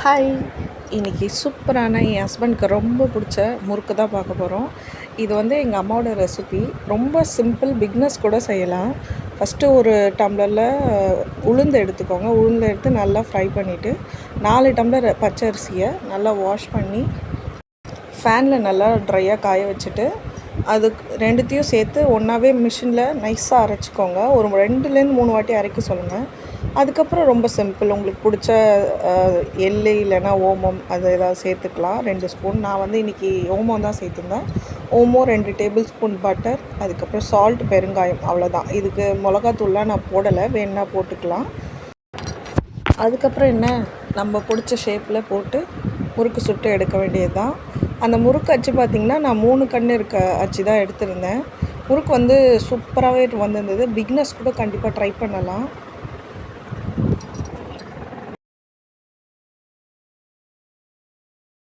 Hi! இன்றைக்கி சூப்பரான என் ஹஸ்பண்டுக்கு ரொம்ப பிடிச்ச முறுக்கு தான் பார்க்க போகிறோம். இது வந்து எங்கள் அம்மாவோட ரெசிபி. ரொம்ப சிம்பிள், பிகினர்ஸ் கூட செய்யலாம். ஃபஸ்ட்டு ஒரு டம்ளரில் உளுந்து எடுத்துக்கோங்க. உளுந்து எடுத்து நல்லா ஃப்ரை பண்ணிவிட்டு 4 டம்ளர் பச்சை அரிசியை நல்லா வாஷ் பண்ணி ஃபேனில் நல்லா ட்ரையாக காய வச்சுட்டு அதுக்கு 2த்தையும் சேர்த்து ஒன்றாவே மிஷினில் நைஸாக அரைச்சிக்கோங்க. ஒரு 2லேருந்து 3 வாட்டி அரைக்க சொல்லுங்கள். அதுக்கப்புறம் ரொம்ப சிம்பிள், உங்களுக்கு பிடிச்ச எள்ளு இல்லைன்னா ஓமம் அது ஏதாவது சேர்த்துக்கலாம். 2 ஸ்பூன். நான் வந்து இன்றைக்கி ஓமம் தான் சேர்த்துருந்தேன். ஓமம், 2 டேபிள் ஸ்பூன் பட்டர், அதுக்கப்புறம் சால்ட், பெருங்காயம், அவ்வளோதான். இதுக்கு மிளகாத்தூள்லாம் நான் போடலை, வேணுன்னா போட்டுக்கலாம். அதுக்கப்புறம் என்ன, நம்ம பிடிச்ச ஷேப்பில் போட்டு முறுக்கு சுட்டு எடுக்க வேண்டியது தான். அந்த முறுக்கு அச்சு பார்த்திங்கன்னா நான் 3 கண் இருக்க அச்சு தான் எடுத்திருந்தேன். முறுக்கு வந்து சூப்பராகவே வந்திருந்தது. பிகினர்ஸ் கூட கண்டிப்பாக ட்ரை பண்ணலாம்.